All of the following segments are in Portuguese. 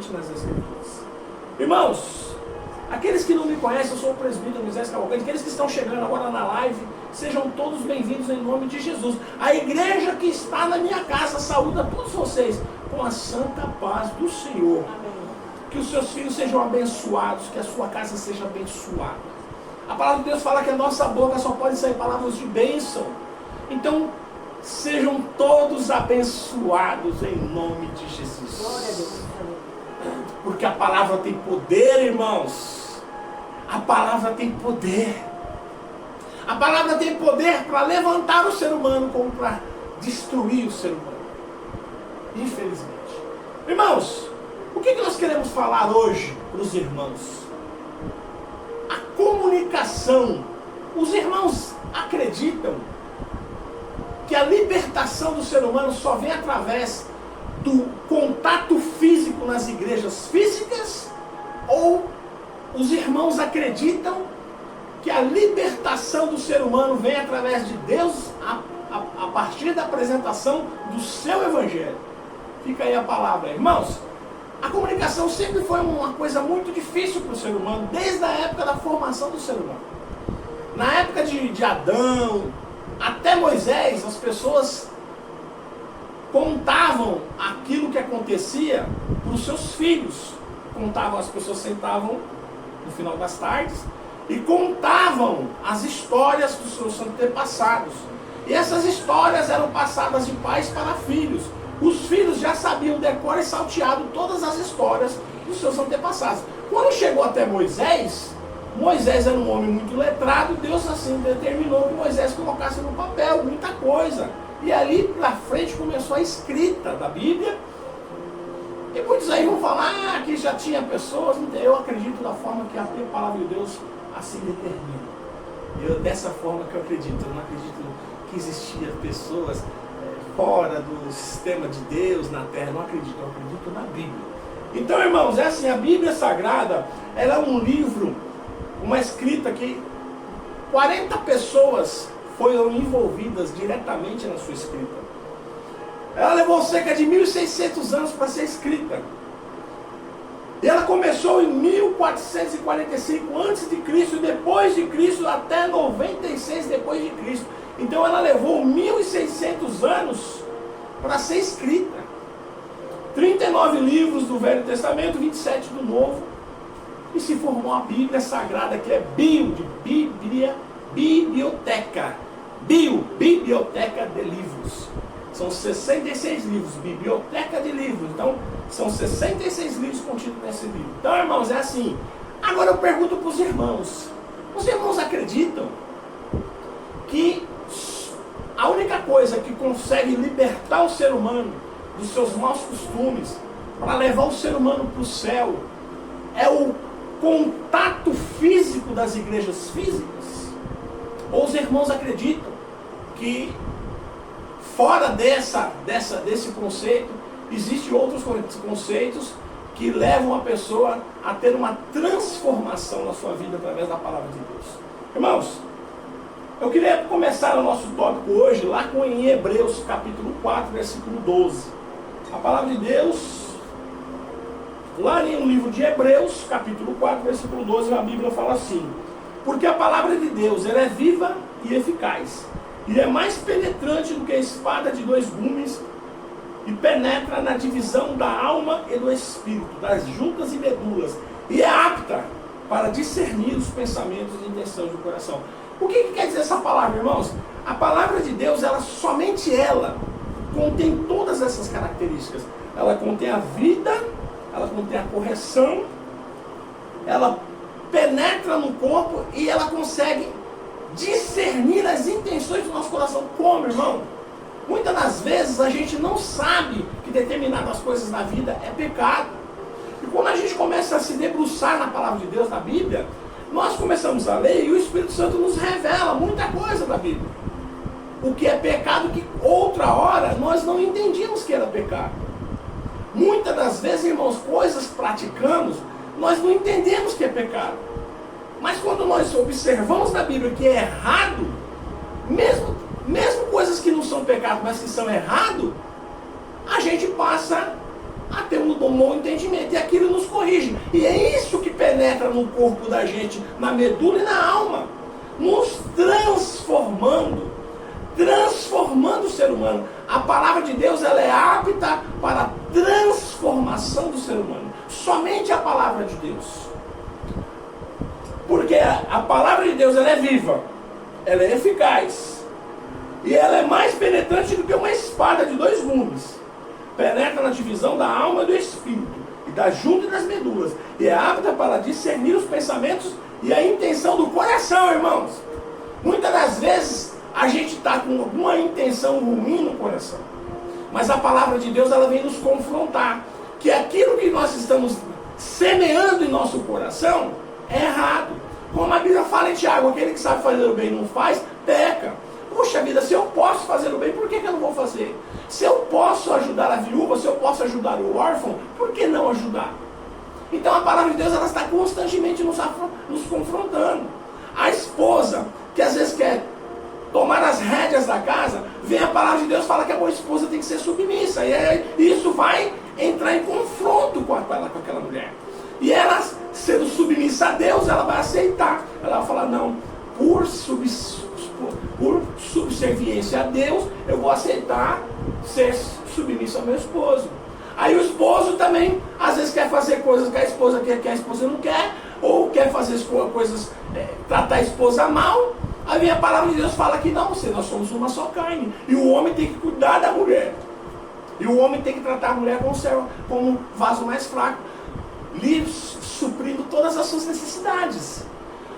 claramente nas Escrituras. Irmãos, aqueles que não me conhecem, eu sou o presbítero Moisés Cavalcante. Aqueles que estão chegando agora na live, sejam todos bem-vindos em nome de Jesus. A igreja que está na minha casa saúda todos vocês com a santa paz do Senhor. Amém. Que os seus filhos sejam abençoados, que a sua casa seja abençoada. A palavra de Deus fala que a nossa boca só pode sair palavras de bênção. Então, sejam todos abençoados em nome de Jesus. Glória a Deus. Porque a palavra tem poder, irmãos. A palavra tem poder. A palavra tem poder para levantar o ser humano como para destruir o ser humano. Infelizmente. Irmãos, o que nós queremos falar hoje para os irmãos? A comunicação. Os irmãos acreditam que a libertação do ser humano só vem através do contato físico nas igrejas físicas? Ou os irmãos acreditam que a libertação do ser humano vem através de Deus a partir da apresentação do seu evangelho? Fica aí a palavra, irmãos. A comunicação sempre foi uma coisa muito difícil para o ser humano, desde a época da formação do ser humano. Na época de Adão, até Moisés, as pessoas contavam aquilo que acontecia para os seus filhos. As pessoas sentavam no final das tardes e contavam as histórias dos seus antepassados. E essas histórias eram passadas de pais para filhos. Os filhos já sabiam decor e salteado todas as histórias dos seus antepassados. Quando chegou até Moisés, Moisés era um homem muito letrado. Deus assim determinou que Moisés colocasse no papel muita coisa. E ali para frente começou a escrita da Bíblia. E muitos aí vão falar que já tinha pessoas. Eu acredito da forma que a palavra de Deus assim determina. Dessa forma que eu acredito. Eu não acredito que existiam pessoas fora do sistema de Deus na terra. Não acredito, eu acredito na Bíblia. Então, irmãos, é assim, a Bíblia Sagrada, ela é um livro, uma escrita que 40 pessoas foram envolvidas diretamente na sua escrita. Ela levou cerca de 1.600 anos para ser escrita. E ela começou em 1445 a.C. e depois de Cristo até 96 depois de Cristo. Então ela levou 1.600 anos para ser escrita. 39 livros do Velho Testamento, 27 do Novo. E se formou a Bíblia Sagrada, que é Bíblia, biblioteca. Biblioteca de livros. São 66 livros, biblioteca de livros. Então, são 66 livros contidos nesse livro. Então, irmãos, é assim. Agora eu pergunto para os irmãos. Os irmãos acreditam que a única coisa que consegue libertar o ser humano dos seus maus costumes, para levar o ser humano para o céu, é o contato físico das igrejas físicas? Ou os irmãos acreditam que fora desse conceito, existem outros conceitos que levam a pessoa a ter uma transformação na sua vida através da palavra de Deus? Irmãos, eu queria começar o nosso tópico hoje lá em Hebreus capítulo 4, versículo 12. A palavra de Deus, lá no livro de Hebreus, capítulo 4, versículo 12, a Bíblia fala assim: porque a palavra de Deus, ela é viva e eficaz, e é mais penetrante do que a espada de dois gumes, e penetra na divisão da alma e do espírito, das juntas e medulas, e é apta para discernir os pensamentos e intenções do coração. O que quer dizer essa palavra, irmãos? A palavra de Deus, somente ela contém todas essas características. Ela contém a vida, ela contém a correção, ela penetra no corpo e ela consegue discernir as intenções do nosso coração. Como, irmão? Muitas das vezes a gente não sabe que determinadas coisas na vida é pecado. E quando a gente começa a se debruçar na palavra de Deus, na Bíblia, nós começamos a ler e o Espírito Santo nos revela muita coisa da Bíblia. O que é pecado que outra hora nós não entendíamos que era pecado. Muitas das vezes, irmãos, coisas praticamos, nós não entendemos que é pecado. Mas quando nós observamos na Bíblia que é errado, mesmo coisas que não são pecado, mas que são errado, a gente passa a ter um bom entendimento. E aquilo nos corrige. E é isso que penetra no corpo da gente, na medula e na alma, nos transformando o ser humano. A palavra de Deus, ela é apta para a transformação do ser humano. Somente a palavra de Deus. Porque a palavra de Deus, ela é viva, ela é eficaz, e ela é mais penetrante do que uma espada de dois gumes. Penetra na divisão da alma e do espírito, e da junta e das medulas, e é apta para discernir os pensamentos e a intenção do coração, irmãos. Muitas das vezes a gente está com alguma intenção ruim no coração, mas a palavra de Deus, ela vem nos confrontar que aquilo que nós estamos semeando em nosso coração é errado. Como a Bíblia fala em Tiago, aquele que sabe fazer o bem e não faz, peca. Puxa vida, se eu posso fazer o bem, por que eu não vou fazer? Se eu posso ajudar a viúva, se eu posso ajudar o órfão, por que não ajudar? Então a palavra de Deus, ela está constantemente nos confrontando. A esposa, que às vezes quer tomar as rédeas da casa, vem a palavra de Deus e fala que a boa esposa tem que ser submissa. E aí, isso vai entrar em confronto com aquela mulher. E ela, sendo submissa a Deus, ela vai aceitar. Ela vai falar, não, por subserviência a Deus, eu vou aceitar ser submissa ao meu esposo. Aí o esposo também, às vezes, quer fazer coisas que a esposa quer, que a esposa não quer, ou quer fazer coisas, tratar a esposa mal. Aí a palavra de Deus fala que não, nós somos uma só carne. E o homem tem que cuidar da mulher. E o homem tem que tratar a mulher como um vaso mais fraco, lhe suprindo todas as suas necessidades.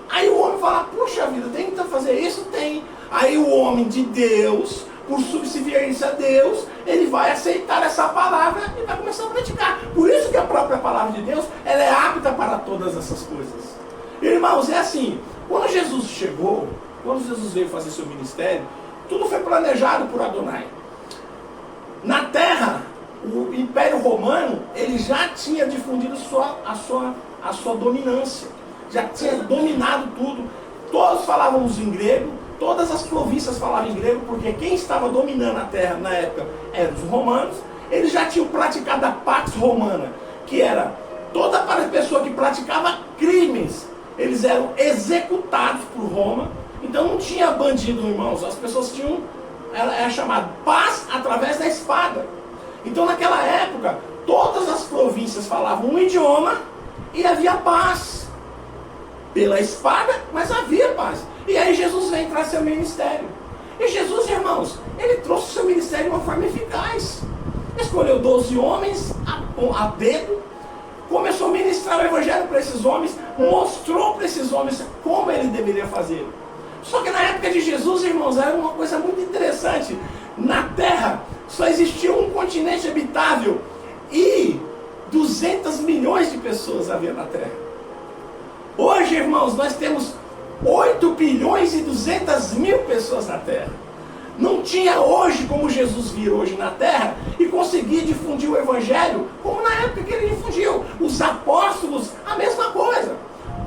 Aí o homem fala, puxa vida, tem que fazer isso? Tem. Aí o homem de Deus, por subserviência a Deus, ele vai aceitar essa palavra e vai começar a praticar. Por isso que a própria palavra de Deus, ela é apta para todas essas coisas. Irmãos, é assim, quando Jesus chegou, quando Jesus veio fazer seu ministério, tudo foi planejado por Adonai. Na terra, o Império Romano, ele já tinha difundido a sua dominância. Já tinha dominado tudo. Todos falavam em grego, todas as províncias falavam em grego, porque quem estava dominando a terra na época eram os romanos. Eles já tinham praticado a Pax Romana, que era toda pessoa que praticava crimes, eles eram executados por Roma. Então não tinha bandido, irmãos. As pessoas tinham, era chamado paz através da espada. Então naquela época, todas as províncias falavam um idioma e havia paz. Pela espada, mas havia paz. E aí Jesus vem trazer seu ministério. E Jesus, irmãos, ele trouxe o seu ministério de uma forma eficaz. Escolheu 12 homens a dedo, começou a ministrar o evangelho para esses homens, mostrou para esses homens como ele deveria fazer. Só que na época de Jesus, irmãos, era uma coisa muito interessante. Na terra só existia um continente habitável e 200 milhões de pessoas havia na terra. Hoje, irmãos, nós temos 8 bilhões e 200 mil pessoas na terra. Não tinha hoje como Jesus vir hoje na terra e conseguir difundir o evangelho como na época que ele difundiu. Os apóstolos, a mesma coisa.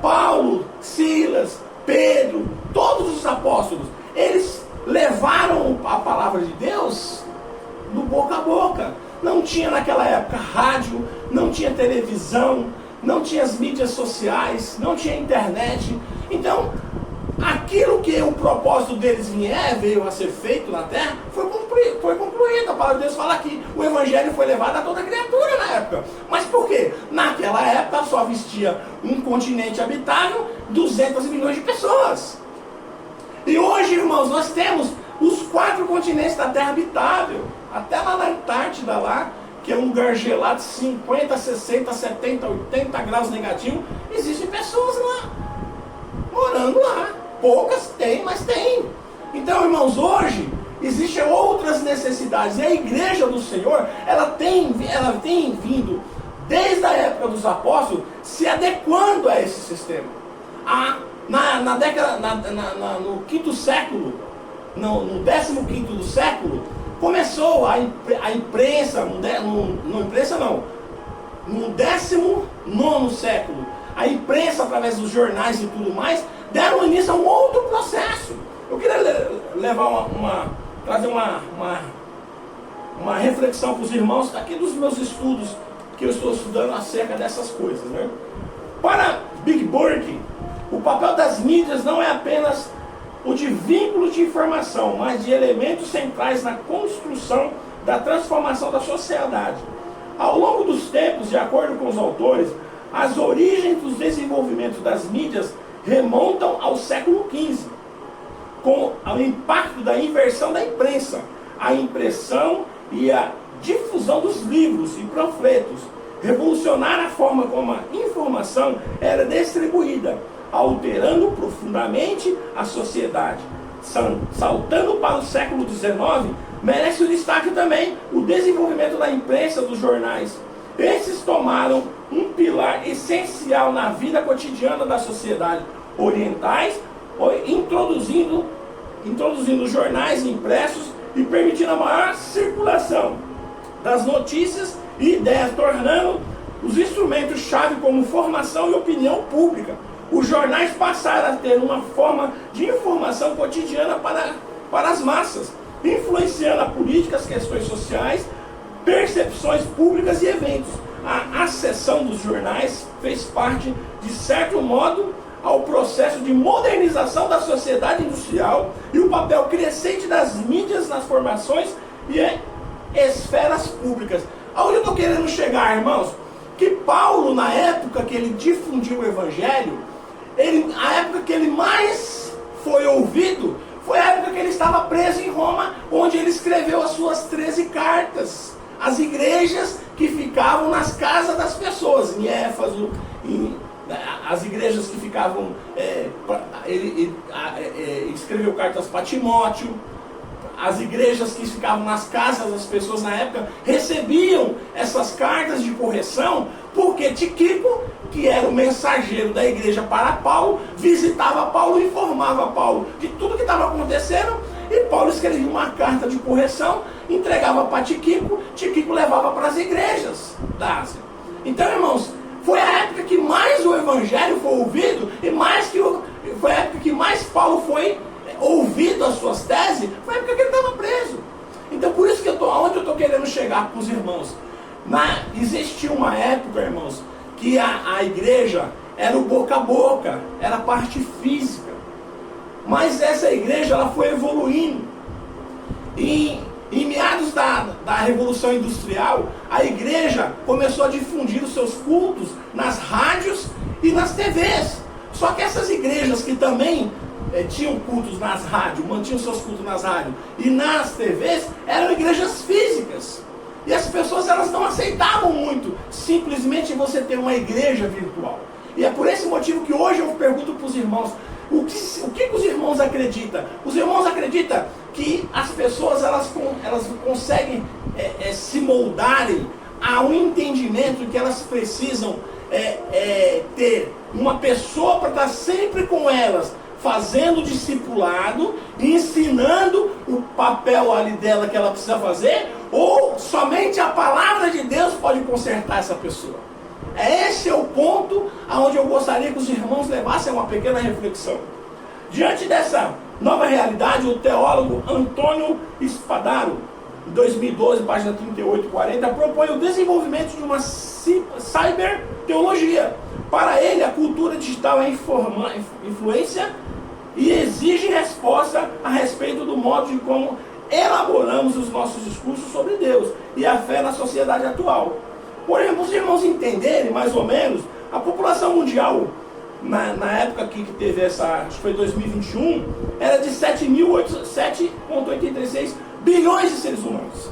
Paulo, Silas, Pedro, todos os apóstolos, eles levaram a palavra de Deus do boca a boca. Não tinha naquela época rádio, não tinha televisão, não tinha as mídias sociais, não tinha internet. Então, aquilo que o propósito deles veio a ser feito na terra, foi concluído. A palavra de Deus fala que o evangelho foi levado a toda criatura na época. Mas por quê? Naquela época só existia um continente habitável, 200 milhões de pessoas. E hoje, irmãos, nós temos os 4 continentes da terra habitável. Até lá na Antártida, lá, que é um lugar gelado, 50, 60, 70, 80 graus negativo, existem pessoas lá, morando lá. Poucas tem, mas tem. Então, irmãos, hoje existem outras necessidades. E a igreja do Senhor, ela tem vindo, desde a época dos apóstolos, se adequando a esse sistema. No 5º século, no 15º século, começou a imprensa, no 19º século, a imprensa, através dos jornais e tudo mais, deram início a um outro processo. Eu queria trazer uma reflexão para os irmãos, aqui dos meus estudos que eu estou estudando acerca dessas coisas, né? Para Big Burke, o papel das mídias não é apenas o de vínculo de informação, mas de elementos centrais na construção da transformação da sociedade. Ao longo dos tempos, de acordo com os autores, as origens dos desenvolvimentos das mídias remontam ao século XV, com o impacto da inversão da imprensa, a impressão e a difusão dos livros e panfletos, revolucionaram a forma como a informação era distribuída, alterando profundamente a sociedade. Saltando para o século XIX, merece o destaque também o desenvolvimento da imprensa, dos jornais. Esses tomaram um pilar essencial na vida cotidiana das sociedades orientais, introduzindo jornais impressos e permitindo a maior circulação das notícias e ideias, tornando os instrumentos-chave como formação e opinião pública. Os jornais passaram a ter uma forma de informação cotidiana para as massas, influenciando a política, as questões sociais, percepções públicas e eventos. A acessão dos jornais fez parte, de certo modo, ao processo de modernização da sociedade industrial e o papel crescente das mídias nas formações e esferas públicas. Aonde eu estou querendo chegar, irmãos? Que Paulo, na época que ele difundiu o Evangelho, a época que ele mais foi ouvido, foi a época que ele estava preso em Roma, onde ele escreveu as suas 13 cartas. As igrejas que ficavam nas casas das pessoas, em Éfeso, as igrejas que ficavam... ele escreveu cartas para Timóteo. As igrejas que ficavam nas casas das pessoas na época recebiam essas cartas de correção, porque Tíquico, que era o mensageiro da igreja para Paulo, visitava Paulo e informava Paulo de tudo que estava acontecendo, e Paulo escrevia uma carta de correção, entregava para Tíquico, Tíquico levava para as igrejas da Ásia. Então, irmãos, foi a época que mais o evangelho foi ouvido, e foi a época que mais Paulo foi ouvido as suas teses, foi a época que ele estava preso. Então, por isso que aonde eu estou querendo chegar com os irmãos, existia uma época, irmãos, que a igreja era o boca a boca, era a parte física, mas essa igreja ela foi evoluindo. Em meados da Revolução Industrial, a igreja começou a difundir os seus cultos nas rádios e nas TVs. Só que essas igrejas que também tinham cultos nas rádios, mantinham seus cultos nas rádios e nas TVs, eram igrejas físicas. E as pessoas elas não aceitavam muito simplesmente você ter uma igreja virtual. E é por esse motivo que hoje eu pergunto para os irmãos, o que os irmãos acreditam? Os irmãos acreditam que as pessoas elas conseguem se moldarem a um entendimento que elas precisam ter uma pessoa para estar sempre com elas, fazendo discipulado, ensinando o papel ali dela que ela precisa fazer, ou somente a palavra de Deus pode consertar essa pessoa? Esse é o ponto aonde eu gostaria que os irmãos levassem uma pequena reflexão. Diante dessa nova realidade, o teólogo Antônio Spadaro, em 2012, página 38 e 40, propõe o desenvolvimento de uma cyberteologia. Para ele, a cultura digital é influência e exige resposta a respeito do modo de como elaboramos os nossos discursos sobre Deus e a fé na sociedade atual. Porém, para os irmãos entenderem mais ou menos, a população mundial, na época que teve acho que foi 2021, era de 7,86 bilhões de seres humanos,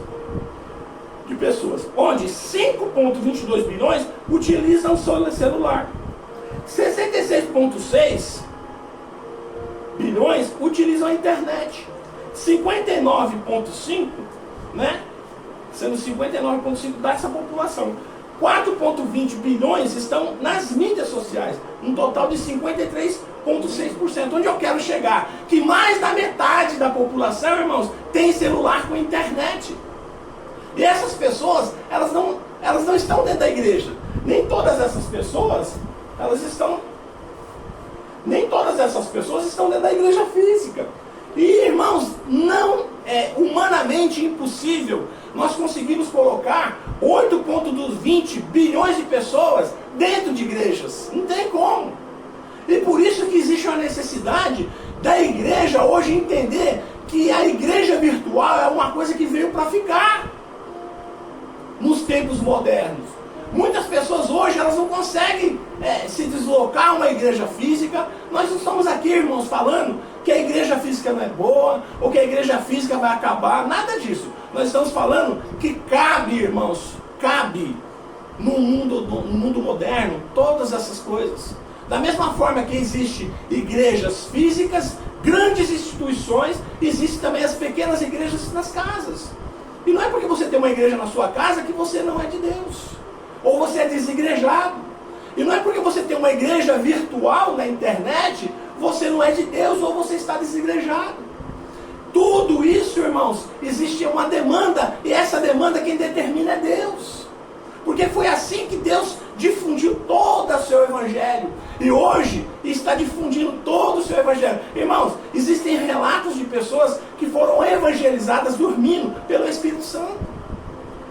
de pessoas, onde 5,22 bilhões utilizam o celular, 66,6 bilhões utilizam a internet, 59,5, né? Sendo 59,5% dessa população. 4,20 bilhões estão nas mídias sociais, um total de 53,6%. Onde eu quero chegar? Que mais da metade da população, irmãos, tem celular com internet. E essas pessoas, elas não estão dentro da igreja. Nem todas essas pessoas estão dentro da igreja física. E, irmãos, não é humanamente impossível nós conseguimos colocar 8,20 bilhões de pessoas dentro de igrejas. Não tem como. E por isso que existe uma necessidade da igreja hoje entender que a igreja virtual é uma coisa que veio para ficar nos tempos modernos. Muitas pessoas hoje elas não conseguem se deslocar a uma igreja física. Nós não estamos aqui, irmãos, falando que a igreja física não é boa, ou que a igreja física vai acabar, nada disso. Nós estamos falando que cabe, irmãos, cabe no mundo moderno todas essas coisas. Da mesma forma que existe igrejas físicas, grandes instituições, existem também as pequenas igrejas nas casas. E não é porque você tem uma igreja na sua casa que você não é de Deus, ou você é desigrejado. E não é porque você tem uma igreja virtual na internet, você não é de Deus ou você está desigrejado. Tudo isso, irmãos, existe uma demanda, e essa demanda quem determina é Deus. Porque foi assim que Deus difundiu todo o seu evangelho. E hoje está difundindo todo o seu evangelho. Irmãos, existem relatos de pessoas que foram evangelizadas dormindo pelo Espírito Santo.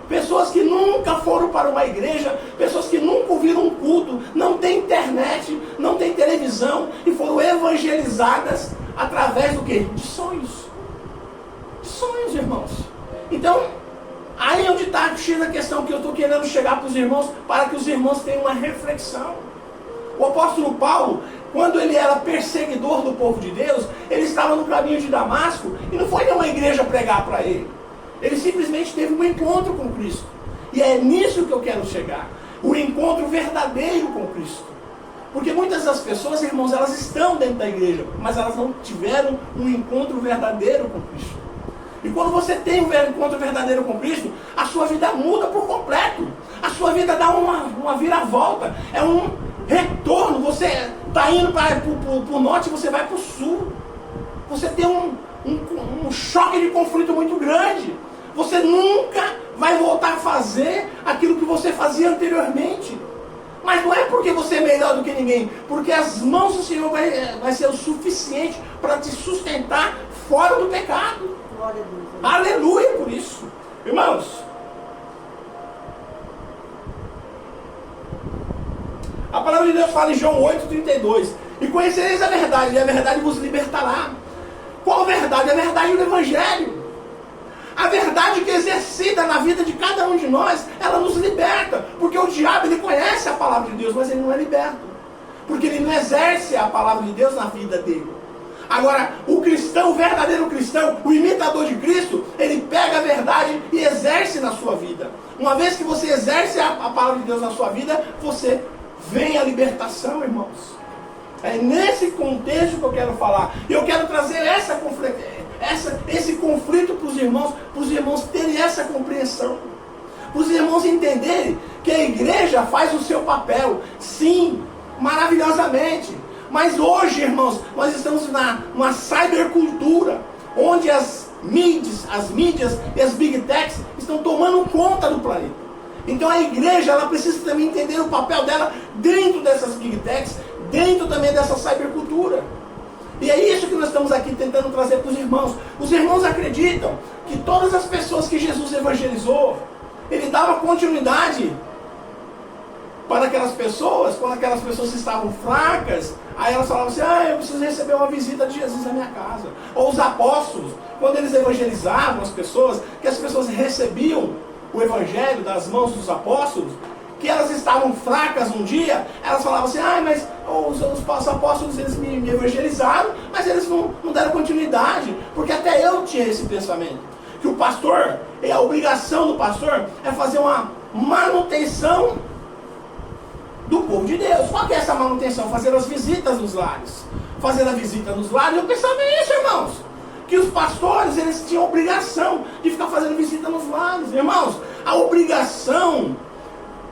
Pessoas que nunca foram para uma igreja, pessoas que nunca ouviram um culto, não tem internet, não tem televisão, e foram evangelizadas através do quê? De sonhos. De sonhos, irmãos. Então, aí é onde está a questão que eu estou querendo chegar para os irmãos, para que os irmãos tenham uma reflexão. O apóstolo Paulo, quando ele era perseguidor do povo de Deus, ele estava no caminho de Damasco, e não foi nenhuma igreja pregar para ele. Ele simplesmente teve um encontro com Cristo. E é nisso que eu quero chegar. O encontro verdadeiro com Cristo. Porque muitas das pessoas, irmãos, elas estão dentro da igreja, mas elas não tiveram um encontro verdadeiro com Cristo. E quando você tem um encontro verdadeiro com Cristo, a sua vida muda por completo. A sua vida dá uma viravolta. É um retorno. Você está indo para o norte, você vai para o sul. Você tem um choque de conflito muito grande. Você nunca vai voltar a fazer aquilo que você fazia anteriormente. Mas não é porque você é melhor do que ninguém, porque as mãos do Senhor vai ser o suficiente para te sustentar fora do pecado. Glória a Deus. Aleluia por isso. Irmãos, a palavra de Deus fala em João 8,32: e conhecereis a verdade, e a verdade vos libertará. Qual verdade? A verdade do Evangelho. A verdade que é exercida na vida de cada um de nós, ela nos liberta. Porque o diabo, ele conhece a palavra de Deus, mas ele não é liberto. Porque ele não exerce a palavra de Deus na vida dele. Agora, o cristão, o verdadeiro cristão, o imitador de Cristo, ele pega a verdade e exerce na sua vida. Uma vez que você exerce a palavra de Deus na sua vida, você vem a libertação, irmãos. É nesse contexto que eu quero falar. E eu quero trazer esse conflito para os irmãos terem essa compreensão. Para os irmãos entenderem que a igreja faz o seu papel, sim, maravilhosamente. Mas hoje, irmãos, nós estamos numa cybercultura, onde as mídias e as big techs estão tomando conta do planeta. Então a igreja, ela precisa também entender o papel dela dentro dessas big techs, dentro também dessa cybercultura. E é isso que nós estamos aqui tentando trazer para os irmãos. Os irmãos acreditam que todas as pessoas que Jesus evangelizou, ele dava continuidade para aquelas pessoas, quando aquelas pessoas estavam fracas, aí elas falavam assim: eu preciso receber uma visita de Jesus na minha casa. Ou os apóstolos, quando eles evangelizavam as pessoas, que as pessoas recebiam o evangelho das mãos dos apóstolos, que elas estavam fracas um dia, elas falavam assim: mas os apóstolos, eles me evangelizaram, mas eles não deram continuidade, porque até eu tinha esse pensamento, que o pastor, a obrigação do pastor é fazer uma manutenção do povo de Deus. Qual que é essa manutenção? Fazer as visitas nos lares. Fazer a visita nos lares, eu pensava nisso, irmãos, que os pastores, eles tinham obrigação de ficar fazendo visita nos lares. Irmãos, a obrigação,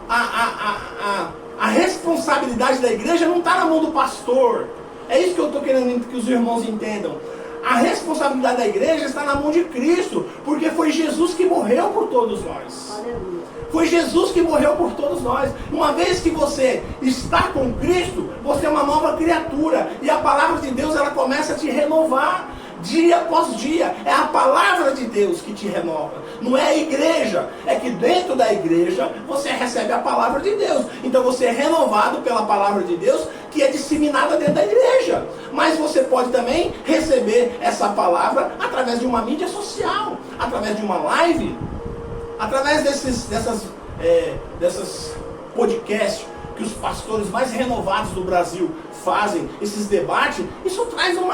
a responsabilidade da igreja não está na mão do pastor. É isso que eu estou querendo que os irmãos entendam. A responsabilidade da igreja está na mão de Cristo, porque foi Jesus que morreu por todos nós. Aleluia. Foi Jesus que morreu por todos nós. Uma vez que você está com Cristo, você é uma nova criatura, e a palavra de Deus, ela começa a te renovar. dia após dia. É a palavra de Deus que te renova. Não é a igreja. É que dentro da igreja você recebe a palavra de Deus. Então você é renovado pela palavra de Deus, que é disseminada dentro da igreja. Mas você pode também receber essa palavra através de uma mídia social, através de uma live, através dessas podcasts que os pastores mais renovados do Brasil fazem, esses debates. Isso traz um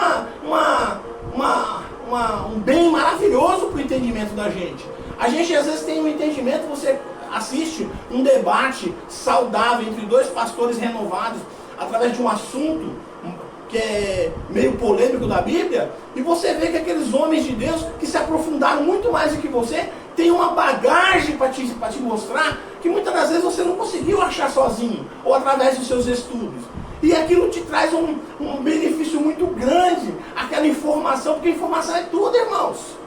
bem maravilhoso para o entendimento da gente. A gente às vezes tem um entendimento, você assiste um debate saudável entre dois pastores renovados, através de um assunto que é meio polêmico da Bíblia, e você vê que aqueles homens de Deus que se aprofundaram muito mais do que você, tem uma bagagem para te mostrar que muitas das vezes você não conseguiu achar sozinho, ou através dos seus estudos. E aquilo te traz um benefício muito grande, aquela informação, porque informação é tudo, irmãos.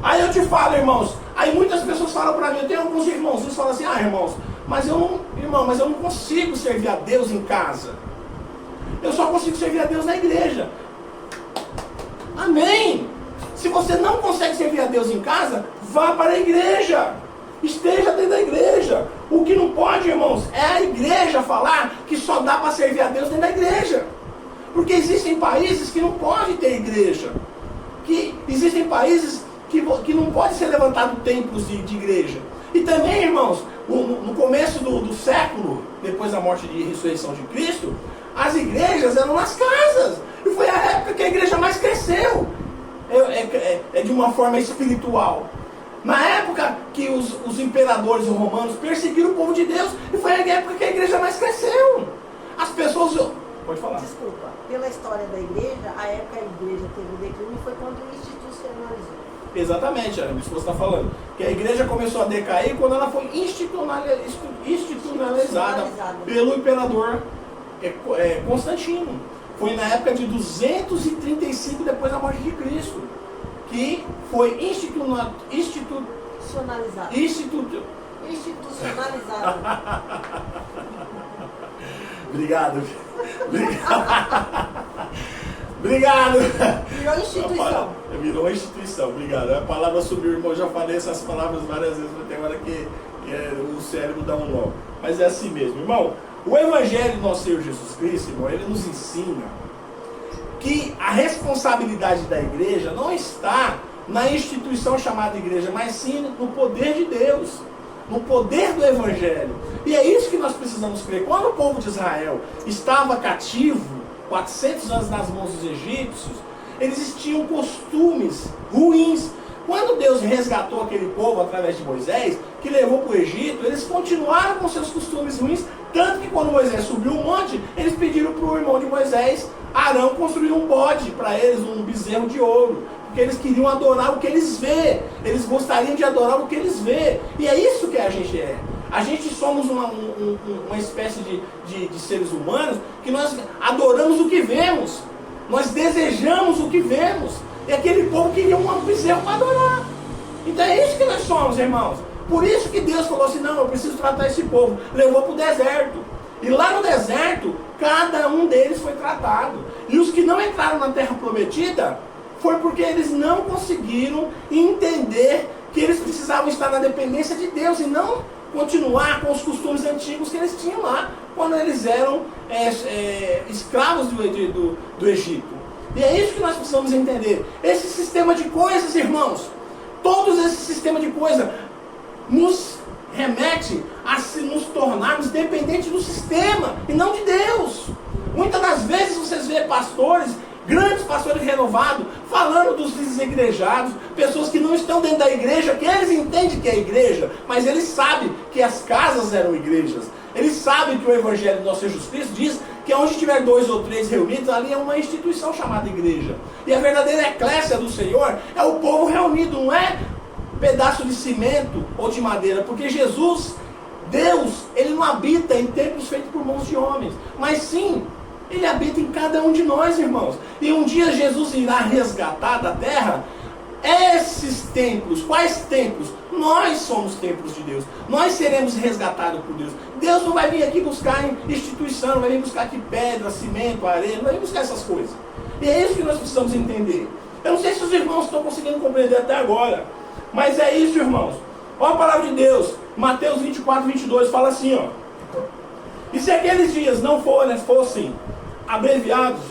Aí eu te falo, irmãos, aí muitas pessoas falam para mim, eu tenho alguns irmãos, eles falam assim, irmãos, mas eu não consigo servir a Deus em casa. Eu só consigo servir a Deus na igreja. Amém! Se você não consegue servir a Deus em casa, vá para a igreja. Esteja dentro da igreja. O que não pode, irmãos, é a igreja falar que só dá para servir a Deus dentro da igreja. Porque existem países que não pode ter igreja. Que existem países que não pode ser levantado templos de igreja. E também, irmãos, no começo do século, depois da morte e ressurreição de Cristo, as igrejas eram nas casas. E foi a época que a igreja mais cresceu. É de uma forma espiritual. Na época que os imperadores romanos perseguiram o povo de Deus, e foi a época que a igreja mais cresceu. As pessoas... Pode falar. Desculpa, pela história da igreja, a época que a igreja teve o declínio foi quando institucionalizou. Exatamente, a minha esposa está falando. Que a igreja começou a decair quando ela foi institucionalizada pelo imperador Constantino. Foi na época de 235 depois da morte de Cristo. Que foi institucionalizado. Obrigado. Obrigado. Virou instituição. Virou instituição, obrigado. A palavra subiu, irmão. Eu já falei essas palavras várias vezes, mas tem hora que o cérebro dá um nó. Mas é assim mesmo, irmão. O Evangelho do nosso Senhor Jesus Cristo, irmão, ele nos ensina que a responsabilidade da igreja não está na instituição chamada igreja, mas sim no poder de Deus, no poder do Evangelho. E é isso que nós precisamos crer. Quando o povo de Israel estava cativo, 400 anos nas mãos dos egípcios, eles tinham costumes ruins. Quando Deus resgatou aquele povo através de Moisés, que levou para o Egito, eles continuaram com seus costumes ruins, tanto que quando Moisés subiu o monte, eles pediram para o irmão de Moisés, Arão, construir um bode para eles, um bezerro de ouro, porque eles queriam adorar o que eles vê, eles gostariam de adorar o que eles vê, e é isso que a gente é. A gente somos uma espécie de seres humanos que nós adoramos o que vemos, nós desejamos o que vemos, e aquele povo queria um bezerro para adorar. Então é isso que nós somos, irmãos. Por isso que Deus falou assim, não, eu preciso tratar esse povo. Levou para o deserto. E lá no deserto, cada um deles foi tratado. E os que não entraram na terra prometida, foi porque eles não conseguiram entender que eles precisavam estar na dependência de Deus e não continuar com os costumes antigos que eles tinham lá, quando eles eram escravos do Egito. E é isso que nós precisamos entender. Esse sistema de coisas, irmãos, todos esses sistemas de coisas nos remete a se nos tornarmos dependentes do sistema e não de Deus. Muitas das vezes vocês vê pastores, grandes pastores renovados, falando dos desigrejados, pessoas que não estão dentro da igreja, que eles entendem que é igreja, mas eles sabem que as casas eram igrejas. Eles sabem que o Evangelho do nosso Jesus Cristo diz que onde tiver 2 ou 3 reunidos, ali é uma instituição chamada igreja. E a verdadeira eclésia do Senhor é o povo reunido, não é pedaço de cimento ou de madeira, porque Jesus, Deus, ele não habita em templos feitos por mãos de homens, mas sim, ele habita em cada um de nós, irmãos. E um dia Jesus irá resgatar da terra esses templos, quais templos? Nós somos templos de Deus. Nós seremos resgatados por Deus. Deus não vai vir aqui buscar instituição, não vai vir buscar aqui pedra, cimento, areia, não vai vir buscar essas coisas. E é isso que nós precisamos entender. Eu não sei se os irmãos estão conseguindo compreender até agora, mas é isso, irmãos. Olha a palavra de Deus, Mateus 24, 22, fala assim, ó. E se aqueles dias não fossem abreviados,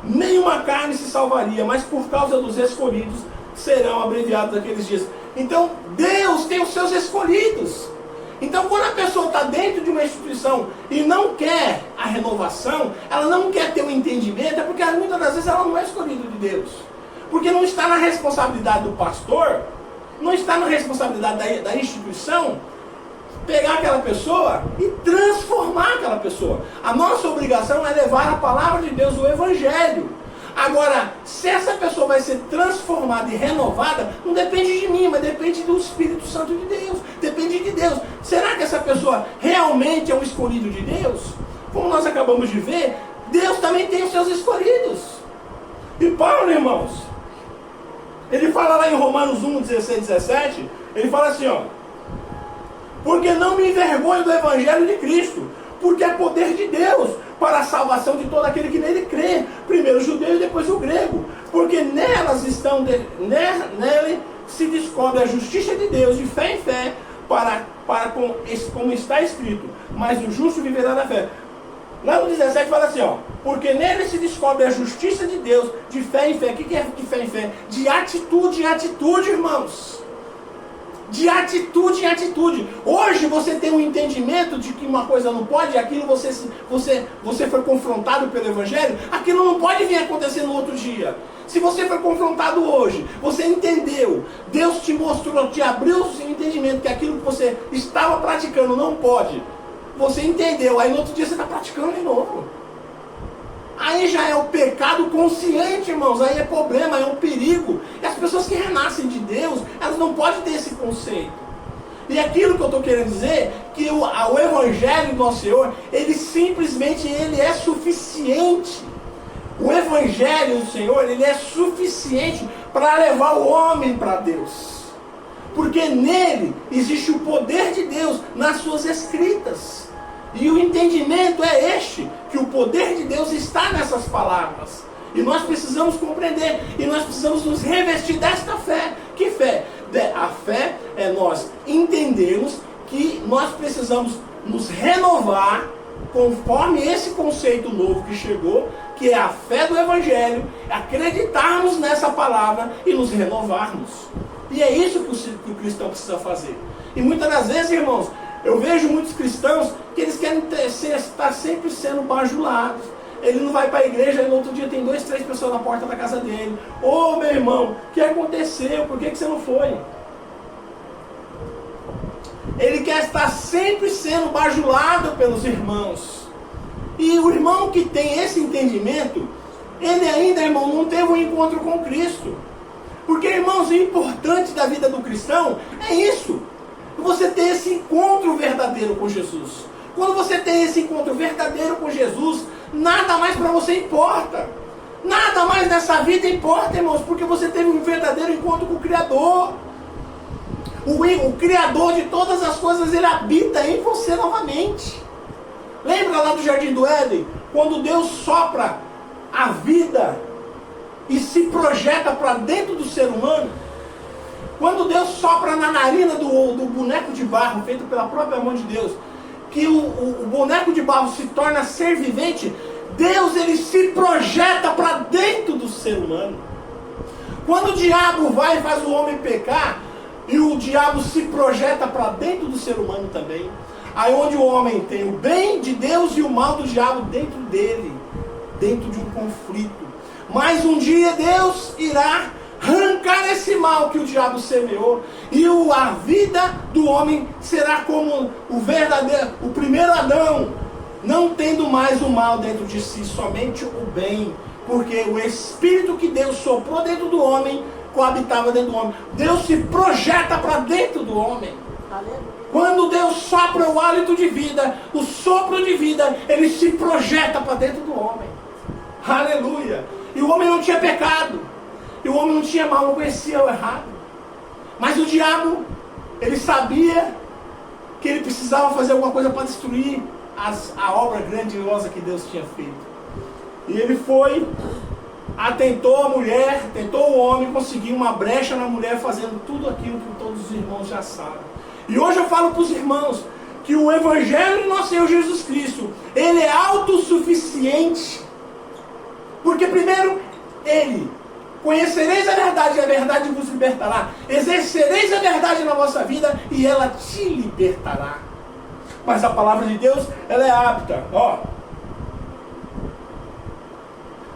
nenhuma carne se salvaria, mas por causa dos escolhidos serão abreviados aqueles dias. Então, Deus tem os seus escolhidos. Então, quando a pessoa está dentro de uma instituição e não quer a renovação, ela não quer ter o entendimento, é porque muitas das vezes ela não é escolhida de Deus. Porque não está na responsabilidade do pastor, não está na responsabilidade da instituição, pegar aquela pessoa e transformar aquela pessoa. A nossa obrigação é levar a palavra de Deus, o Evangelho. Agora, se essa pessoa vai ser transformada e renovada, não depende de mim, mas depende do Espírito Santo de Deus. Depende de Deus. Será que essa pessoa realmente é um escolhido de Deus? Como nós acabamos de ver, Deus também tem os seus escolhidos. E Paulo, irmãos, ele fala lá em Romanos 1, 16, 17, ele fala assim, ó. Porque não me envergonho do Evangelho de Cristo, porque é poder de Deus para a salvação de todo aquele que nele crê, primeiro o judeu e depois o grego, porque nele se descobre a justiça de Deus, de fé em fé, como está escrito, mas o justo viverá da fé. Lá no 17 fala assim, ó, porque nele se descobre a justiça de Deus, de fé em fé. O que é de fé em fé? De atitude em atitude, irmãos. De atitude em atitude. Hoje você tem um entendimento de que uma coisa não pode, aquilo você foi confrontado pelo Evangelho, aquilo não pode vir acontecer no outro dia. Se você foi confrontado hoje, você entendeu, Deus te mostrou, te abriu o seu entendimento que aquilo que você estava praticando não pode. Você entendeu, aí no outro dia você está praticando de novo. Aí já é o pecado consciente, irmãos, aí é problema, é um perigo. E as pessoas que renascem de Deus, elas não podem ter esse conceito. E aquilo que eu estou querendo dizer, que o Evangelho do nosso Senhor, ele simplesmente é suficiente. O Evangelho do Senhor, ele é suficiente para levar o homem para Deus. Porque nele existe o poder de Deus nas suas escritas. E o entendimento é este, que o poder de Deus está nessas palavras. E nós precisamos compreender, e nós precisamos nos revestir desta fé. Que fé? A fé é nós entendermos que nós precisamos nos renovar conforme esse conceito novo que chegou, que é a fé do Evangelho, acreditarmos nessa palavra e nos renovarmos. E é isso que o cristão precisa fazer. E muitas das vezes, irmãos, eu vejo muitos cristãos que eles querem estar sempre sendo bajulados. Ele não vai para a igreja e no outro dia tem 2, 3 pessoas na porta da casa dele. Ô meu irmão, o que aconteceu? Por que você não foi? Ele quer estar sempre sendo bajulado pelos irmãos. E o irmão que tem esse entendimento, ele ainda, irmão, não teve um encontro com Cristo. Porque, irmãos, o importante da vida do cristão é isso. Você ter esse encontro verdadeiro com Jesus. Quando você tem esse encontro verdadeiro com Jesus, nada mais para você importa. Nada mais nessa vida importa, irmãos, porque você teve um verdadeiro encontro com o Criador. O Criador de todas as coisas, ele habita em você novamente. Lembra lá do Jardim do Éden? Quando Deus sopra a vida e se projeta para dentro do ser humano. Quando Deus sopra na narina do boneco de barro, feito pela própria mão de Deus, que o boneco de barro se torna ser vivente, Deus, ele se projeta para dentro do ser humano. Quando o diabo vai e faz o homem pecar, e o diabo se projeta para dentro do ser humano também, aí onde o homem tem o bem de Deus e o mal do diabo dentro dele, dentro de um conflito. Mas um dia Deus irá arrancar esse mal que o diabo semeou, e a vida do homem será como o primeiro Adão, não tendo mais o mal dentro de si, somente o bem, porque o Espírito que Deus soprou dentro do homem coabitava dentro do homem. Deus se projeta para dentro do homem. Quando Deus sopra o hálito de vida, o sopro de vida, ele se projeta para dentro do homem. Aleluia! E o homem não tinha pecado. E o homem não tinha mal, não conhecia o errado. Mas o diabo, ele sabia que ele precisava fazer alguma coisa para destruir a obra grandiosa que Deus tinha feito. E ele foi, atentou a mulher, tentou o homem, conseguiu uma brecha na mulher, fazendo tudo aquilo que todos os irmãos já sabem. E hoje eu falo para os irmãos que o Evangelho do nosso Senhor Jesus Cristo, ele é autossuficiente. Porque primeiro, ele: conhecereis a verdade e a verdade vos libertará. Exercereis a verdade na vossa vida e ela te libertará. Mas a palavra de Deus, ela é apta,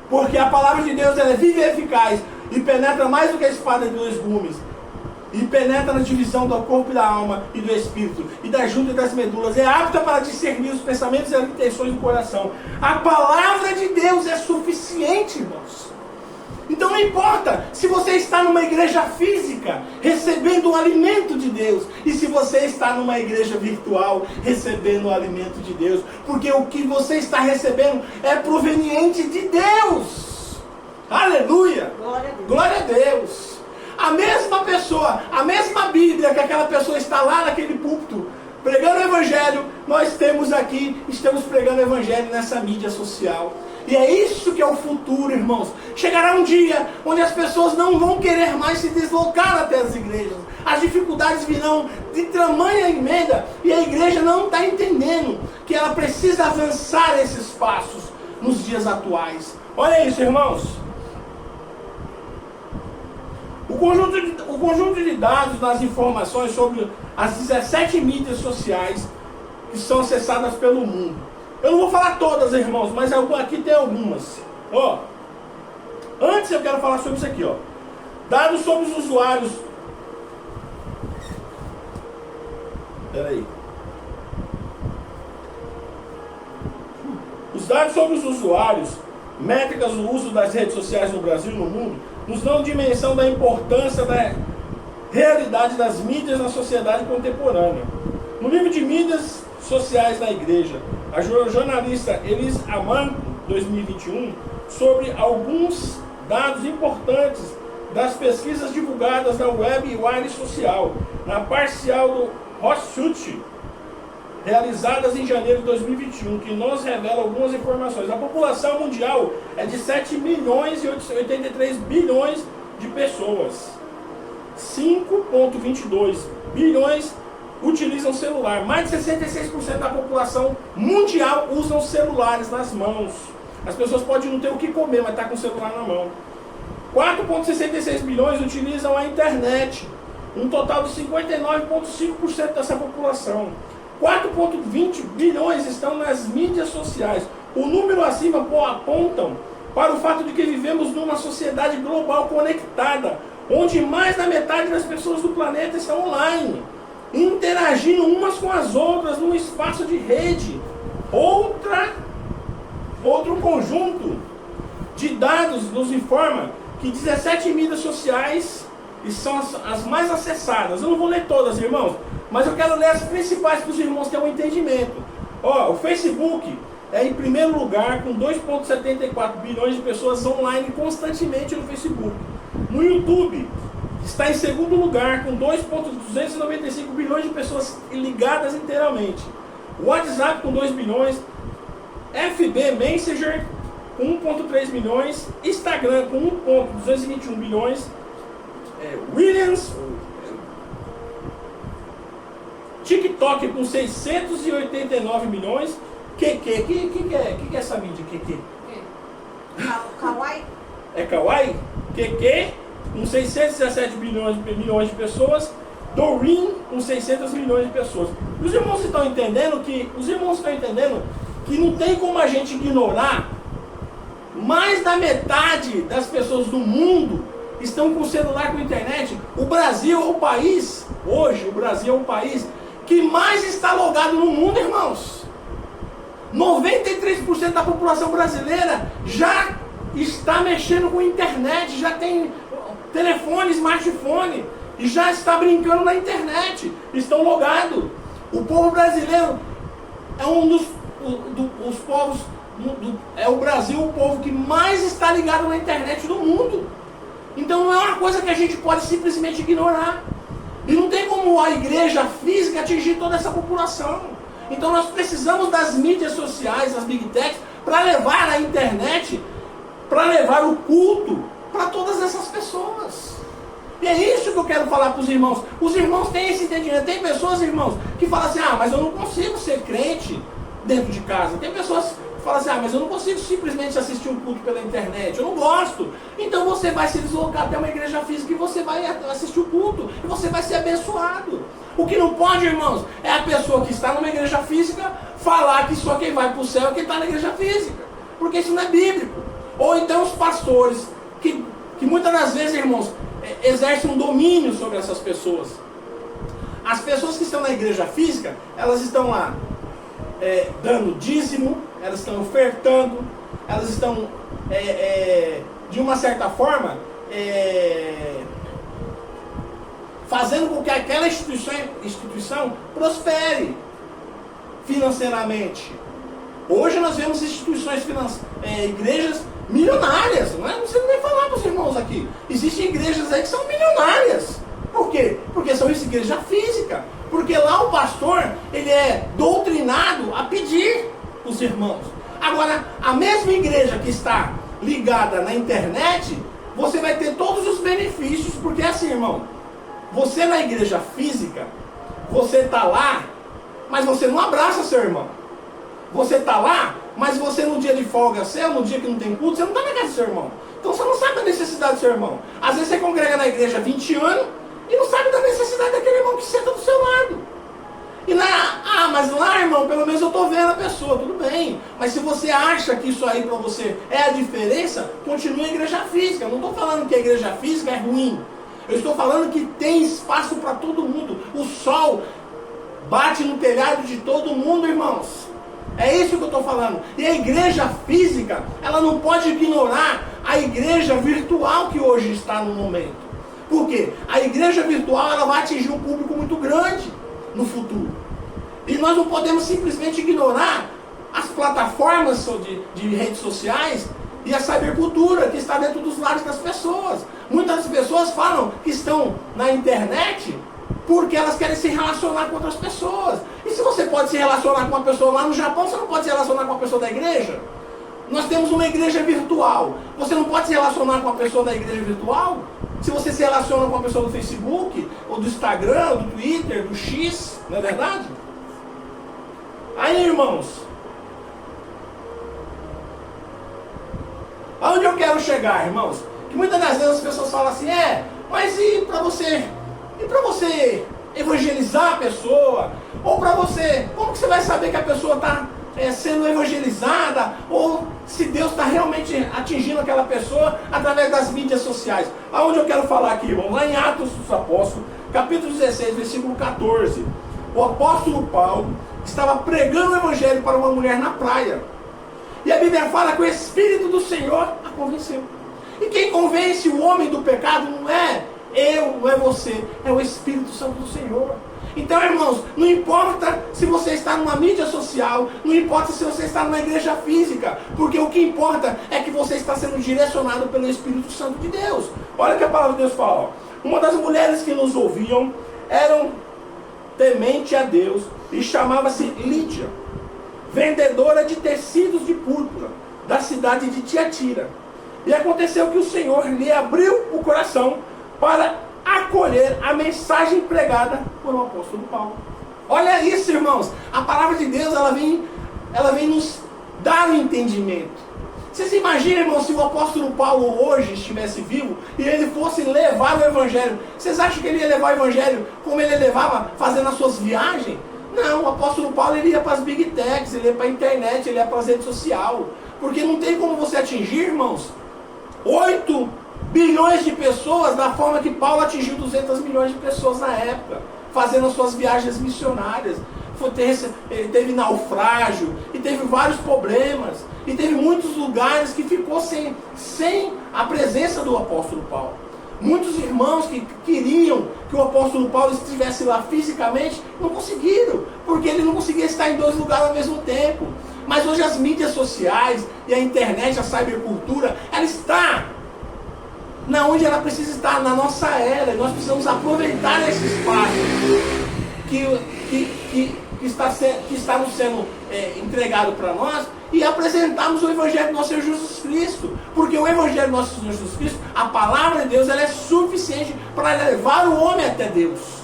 porque a palavra de Deus, ela é viva e eficaz e penetra mais do que a espada de dois gumes. E penetra na divisão do corpo e da alma e do espírito e da junta e das medulas. É apta para discernir os pensamentos e as intenções do coração. A palavra de Deus é suficiente, irmãos. Então não importa se você está numa igreja física recebendo o alimento de Deus, e se você está numa igreja virtual recebendo o alimento de Deus, porque o que você está recebendo é proveniente de Deus. Aleluia! Glória a Deus. Glória a Deus. A mesma pessoa, a mesma Bíblia que aquela pessoa está lá naquele púlpito pregando o Evangelho, nós temos aqui, estamos pregando o Evangelho nessa mídia social. E é isso que é o futuro, irmãos. Chegará um dia onde as pessoas não vão querer mais se deslocar até as igrejas. As dificuldades virão de tamanha emenda e a igreja não está entendendo que ela precisa avançar esses passos nos dias atuais. Olha isso, irmãos. O conjunto de dados das informações sobre as 17 mídias sociais que são acessadas pelo mundo. Eu não vou falar todas, irmãos, mas aqui tem algumas. Antes eu quero falar sobre isso aqui, dados sobre os usuários. Peraí. Os dados sobre os usuários, métricas do uso das redes sociais no Brasil e no mundo, nos dão dimensão da importância da realidade das mídias na sociedade contemporânea. No livro de mídias sociais da igreja, a jornalista Elis Amanco, 2021, sobre alguns dados importantes das pesquisas divulgadas na web e wire social, na parcial do Rothschild, realizadas em janeiro de 2021, que nos revela algumas informações. A população mundial é de 7 milhões e 83 bilhões de pessoas. 5,22 bilhões utilizam celular. Mais de 66% da população mundial usam celulares nas mãos. As pessoas podem não ter o que comer, mas está com o celular na mão. 4,66 bilhões utilizam a internet. Um total de 59,5% dessa população. 4,20 bilhões estão nas mídias sociais. O número acima apontam para o fato de que vivemos numa sociedade global conectada, onde mais da metade das pessoas do planeta estão online, interagindo umas com as outras num espaço de rede. Outro conjunto de dados nos informa que 17 mídias sociais são as mais acessadas. Eu não vou ler todas, irmãos, mas eu quero ler as principais para os irmãos terem um entendimento. O Facebook é em primeiro lugar, com 2,74 bilhões de pessoas online constantemente no Facebook. No YouTube está em segundo lugar, com 2,295 bilhões de pessoas ligadas inteiramente. O WhatsApp com 2 bilhões, FB Messenger com 1,3 milhões, Instagram com 1,221 bilhões, Williams, TikTok com 689 milhões, que é essa mídia? Kawaii? É Kawaii? Com 617 milhões de pessoas, Douyin com 600 milhões de pessoas. Os irmãos estão entendendo que não tem como a gente ignorar. Mais da metade das pessoas do mundo estão com celular, com internet. O Brasil é o país, hoje, o Brasil é o país que mais está logado no mundo, irmãos. 93% da população brasileira já está mexendo com internet, já tem telefone, smartphone, e já está brincando na internet, estão logados. O povo brasileiro é um dos povos, é o Brasil o povo que mais está ligado na internet do mundo. Então não é uma coisa que a gente pode simplesmente ignorar. E não tem como a igreja física atingir toda essa população. Então nós precisamos das mídias sociais, das big techs, para levar a internet, para levar o culto para todas essas pessoas. E é isso que eu quero falar para os irmãos. Os irmãos têm esse entendimento. Tem pessoas, irmãos, que falam assim, mas eu não consigo ser crente dentro de casa. Tem pessoas que falam assim, mas eu não consigo simplesmente assistir um culto pela internet. Eu não gosto. Então você vai se deslocar até uma igreja física e você vai assistir o culto. E você vai ser abençoado. O que não pode, irmãos, é a pessoa que está numa igreja física falar que só quem vai para o céu é quem está na igreja física. Porque isso não é bíblico. Ou então os pastores, que muitas das vezes, irmãos, exercem um domínio sobre essas pessoas. As pessoas que estão na igreja física, elas estão lá dando dízimo, elas estão ofertando, elas estão, de uma certa forma, fazendo com que aquela instituição prospere financeiramente. Hoje nós vemos instituições igrejas milionárias, não é? Não sei nem falar para os irmãos aqui. Existem igrejas aí que são milionárias. Por quê? Porque são igreja física. Porque lá o pastor, ele é doutrinado a pedir para os irmãos. Agora, a mesma igreja que está ligada na internet, você vai ter todos os benefícios, porque assim, irmão, você na igreja física, você está lá, mas você não abraça seu irmão. Você está lá, mas você no dia de folga seu, no dia que não tem culto, você não está na casa do seu irmão. Então você não sabe da necessidade do seu irmão. Às vezes você congrega na igreja há 20 anos e não sabe da necessidade daquele irmão que senta do seu lado. E mas lá, irmão, pelo menos eu estou vendo a pessoa, tudo bem. Mas se você acha que isso aí para você é a diferença, continue a igreja física. Eu não estou falando que a igreja física é ruim. Eu estou falando que tem espaço para todo mundo. O sol bate no telhado de todo mundo, irmãos. É isso que eu estou falando. E a igreja física, ela não pode ignorar a igreja virtual que hoje está no momento. Por quê? A igreja virtual, ela vai atingir um público muito grande no futuro. E nós não podemos simplesmente ignorar as plataformas de redes sociais e a cybercultura que está dentro dos lares das pessoas. Muitas pessoas falam que estão na internet porque elas querem se relacionar com outras pessoas. E se você pode se relacionar com uma pessoa lá no Japão, você não pode se relacionar com uma pessoa da igreja? Nós temos uma igreja virtual. Você não pode se relacionar com uma pessoa da igreja virtual? Se você se relaciona com uma pessoa do Facebook, ou do Instagram, ou do Twitter, do X, não é verdade? Aí, irmãos, aonde eu quero chegar, irmãos? Que muitas das vezes as pessoas falam assim, mas e para você evangelizar a pessoa? Ou para você, como que você vai saber que a pessoa está sendo evangelizada? Ou se Deus está realmente atingindo aquela pessoa através das mídias sociais? Aonde eu quero falar aqui, irmão? Lá em Atos dos Apóstolos, capítulo 16, versículo 14. O apóstolo Paulo estava pregando o evangelho para uma mulher na praia. E a Bíblia fala que o Espírito do Senhor a convenceu. E quem convence o homem do pecado não é eu, não é você, é o Espírito Santo do Senhor. Então, irmãos, não importa se você está numa mídia social, não importa se você está numa igreja física, porque o que importa é que você está sendo direcionado pelo Espírito Santo de Deus. Olha o que a palavra de Deus fala. Uma das mulheres que nos ouviam eram temente a Deus e chamava-se Lídia, vendedora de tecidos de púrpura da cidade de Tiatira. E aconteceu que o Senhor lhe abriu o coração para acolher a mensagem pregada por o apóstolo Paulo. Olha isso, irmãos. A palavra de Deus, ela vem nos dar o entendimento. Vocês imaginam, irmãos, se o apóstolo Paulo hoje estivesse vivo e ele fosse levar o evangelho? Vocês acham que ele ia levar o evangelho como ele levava fazendo as suas viagens? Não, o apóstolo Paulo ele ia para as big techs, ele ia para a internet, ele ia para as redes sociais. Porque não tem como você atingir, irmãos, 8 bilhões de pessoas da forma que Paulo atingiu 200 milhões de pessoas na época, fazendo as suas viagens missionárias. Ele teve naufrágio, e teve vários problemas, e teve muitos lugares que ficou sem a presença do apóstolo Paulo. Muitos irmãos que queriam que o apóstolo Paulo estivesse lá fisicamente, não conseguiram, porque ele não conseguia estar em 2 lugares ao mesmo tempo. Mas hoje as mídias sociais e a internet, a cybercultura, ela está na onde ela precisa estar, na nossa era. E nós precisamos aproveitar esse espaço que está nos sendo entregado para nós e apresentarmos o Evangelho do nosso Senhor Jesus Cristo. Porque o Evangelho do nosso Senhor Jesus Cristo, a palavra de Deus, ela é suficiente para levar o homem até Deus.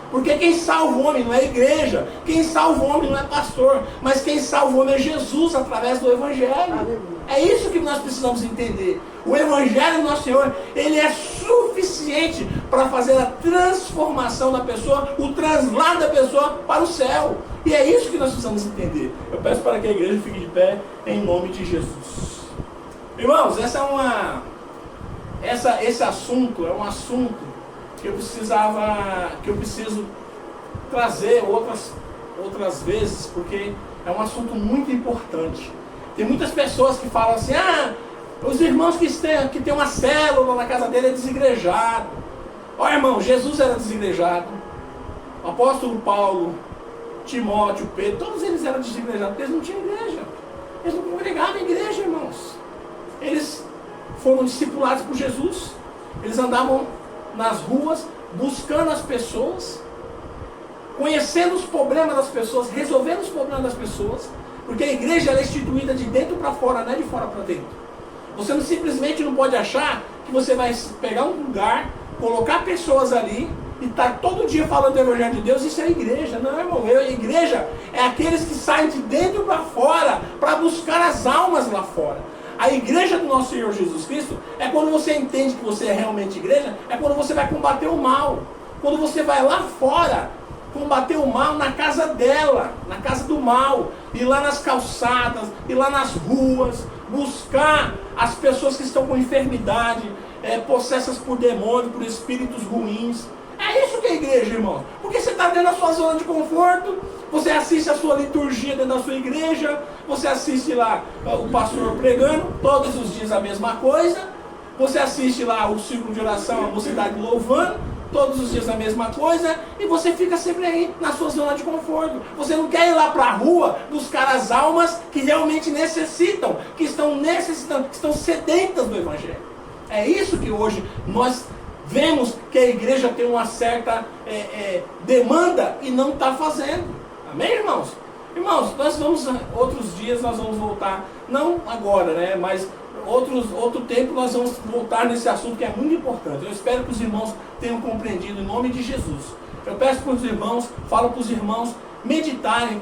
Porque quem salva o homem não é a igreja, quem salva o homem não é pastor, mas quem salva o homem é Jesus através do Evangelho. É isso que nós precisamos entender. O Evangelho do nosso Senhor, ele é suficiente para fazer a transformação da pessoa, o traslado da pessoa para o céu. E é isso que nós precisamos entender. Eu peço para que a igreja fique de pé em nome de Jesus. Irmãos, esse assunto é um assunto que eu preciso trazer outras vezes, porque é um assunto muito importante. Tem muitas pessoas que falam assim, os irmãos que tem uma célula na casa dele é desigrejado. Olha, irmão, Jesus era desigrejado. O apóstolo Paulo, Timóteo, Pedro, todos eles eram desigrejados, porque eles não tinham igreja. Eles não congregavam em igreja, irmãos. Eles foram discipulados por Jesus. Eles andavam nas ruas, buscando as pessoas, conhecendo os problemas das pessoas, resolvendo os problemas das pessoas, porque a igreja ela é instituída de dentro para fora, não é de fora para dentro. Você simplesmente não pode achar que você vai pegar um lugar, colocar pessoas ali e estar todo dia falando do Evangelho de Deus. Isso é igreja. Não, irmão, a igreja é aqueles que saem de dentro para fora para buscar as almas lá fora. A igreja do nosso Senhor Jesus Cristo é quando você entende que você é realmente igreja, é quando você vai combater o mal. Quando você vai lá fora combater o mal na casa dela, na casa do mal, ir lá nas calçadas, ir lá nas ruas, buscar as pessoas que estão com enfermidade, possessas por demônio, por espíritos ruins. É isso que é igreja, irmão. Porque você está dentro da sua zona de conforto, você assiste a sua liturgia dentro da sua igreja, você assiste lá o pastor pregando, todos os dias a mesma coisa, você assiste lá o círculo de oração, a mocidade louvando, todos os dias a mesma coisa, e você fica sempre aí na sua zona de conforto. Você não quer ir lá para a rua buscar as almas que realmente necessitam, que estão necessitando, que estão sedentas do Evangelho. É isso que hoje nós vemos que a igreja tem uma certa demanda e não está fazendo. Amém, irmãos? Irmãos, outros dias nós vamos voltar, não agora, né, mas outro tempo nós vamos voltar nesse assunto que é muito importante. Eu espero que os irmãos tenham compreendido em nome de Jesus. Eu peço para os irmãos, falo para os irmãos meditarem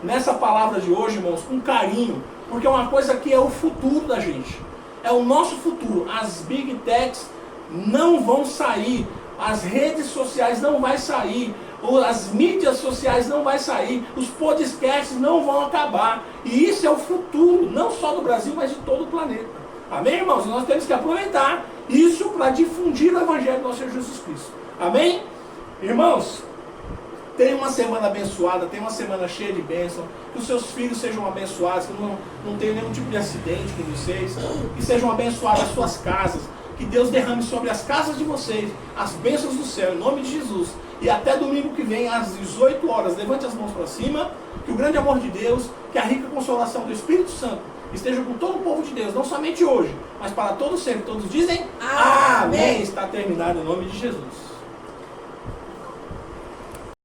nessa palavra de hoje, irmãos, com carinho, porque é uma coisa que é o futuro da gente. É o nosso futuro. As Big Techs não vão sair, as redes sociais não vão sair, as mídias sociais não vão sair, os podcasts não vão acabar. E isso é o futuro, não só do Brasil, mas de todo o planeta. Amém, irmãos? Nós temos que aproveitar isso para difundir o Evangelho do nosso Senhor Jesus Cristo. Amém? Irmãos, tenha uma semana abençoada, tenha uma semana cheia de bênção, que os seus filhos sejam abençoados, que não tenham nenhum tipo de acidente com vocês, que sejam abençoadas as suas casas, que Deus derrame sobre as casas de vocês as bênçãos do céu, em nome de Jesus. E até domingo que vem, às 18 horas, levante as mãos para cima, que o grande amor de Deus, que a rica consolação do Espírito Santo esteja com todo o povo de Deus, não somente hoje, mas para todos sempre. Todos dizem amém. Está terminado em nome de Jesus.